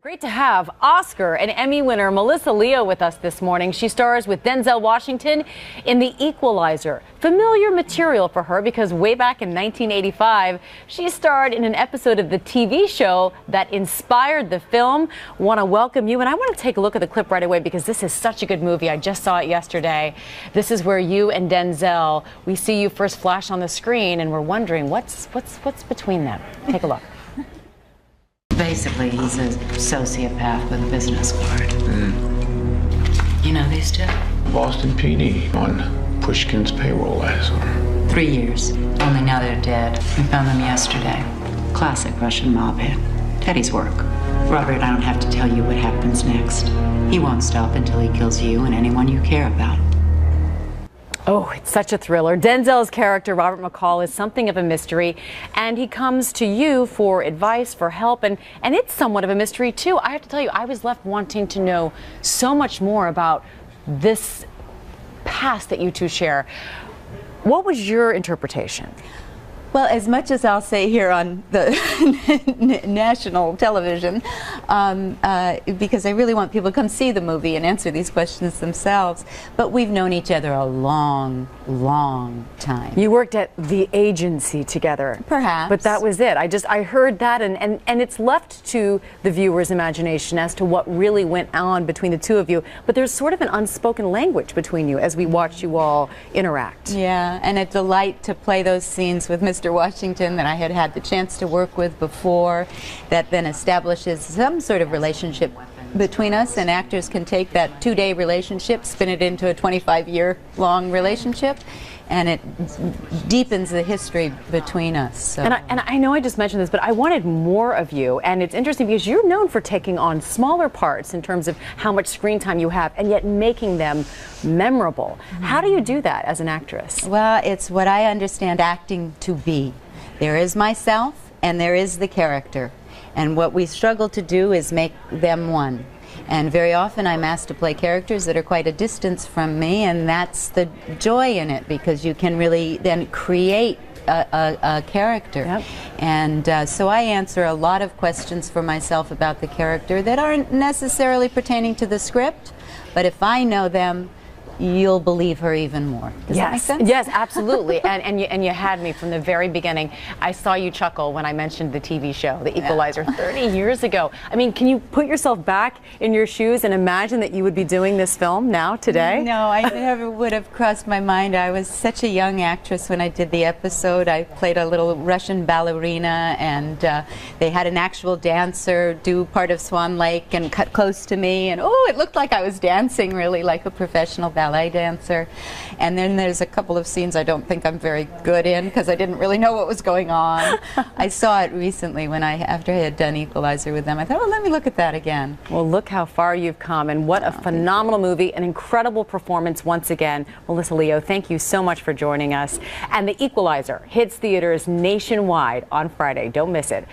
Great to have Oscar and Emmy winner Melissa Leo with us this morning. She stars with Denzel Washington in The Equalizer. Familiar material for her because way back in 1985, she starred in an episode of the TV show that inspired the film. Want to welcome you, and I want to take a look at the clip right away because this is such a good movie. I just saw it yesterday. This is where you and Denzel, we see you first flash on the screen, and we're wondering what's between them. Take a look. Basically, he's a sociopath with a business card. You know these two? Boston PD on Pushkin's payroll last summer. 3 years. Only now they're dead. We found them yesterday. Classic Russian mob hit. Teddy's work. Robert, I don't have to tell you what happens next. He won't stop until he kills you and anyone you care about. Oh, it's such a thriller. Denzel's character, Robert McCall, is something of a mystery, and he comes to you for advice, for help, and it's somewhat of a mystery, too. I have to tell you, I was left wanting to know so much more about this past that you two share. What was your interpretation? Well, as much as I'll say here on the national television, because I really want people to come see the movie and answer these questions themselves, but we've known each other a long, long time. You worked at the agency together. Perhaps. But that was it. I heard that, and it's left to the viewer's imagination as to what really went on between the two of you. But there's sort of an unspoken language between you as we watch you all interact. Yeah, and a delight to play those scenes with Mr. Washington that I had the chance to work with before, that then establishes some sort of relationship between us, and actors can take that 2-day relationship, spin it into a 25-year-long relationship, and it deepens the history between us. So. And I know I just mentioned this, but I wanted more of you, and it's interesting because you're known for taking on smaller parts in terms of how much screen time you have, and yet making them memorable. How do you do that as an actress? Well, it's what I understand acting to be. There is myself, and there is the character. And what we struggle to do is make them one. And very often I'm asked to play characters that are quite a distance from me, and that's the joy in it, because you can really then create a character. Yep. And so I answer a lot of questions for myself about the character that aren't necessarily pertaining to the script, but if I know them, you'll believe her even more. Does that make sense? Yes, absolutely. and you had me from the very beginning. I saw you chuckle when I mentioned the TV show, The Equalizer, 30 years ago. I mean, can you put yourself back in your shoes and imagine that you would be doing this film now, today? No, I never would have crossed my mind. I was such a young actress when I did the episode. I played a little Russian ballerina, and they had an actual dancer do part of Swan Lake and cut close to me, and oh, it looked like I was dancing really like a professional ballet dancer. And then there's a couple of scenes I don't think I'm very good in because I didn't really know what was going on. I saw it recently after I had done Equalizer with them. I thought, oh, let me look at that again. Well, look how far you've come, and what a phenomenal movie, an incredible performance once again. Melissa Leo, thank you so much for joining us. And The Equalizer hits theaters nationwide on Friday. Don't miss it.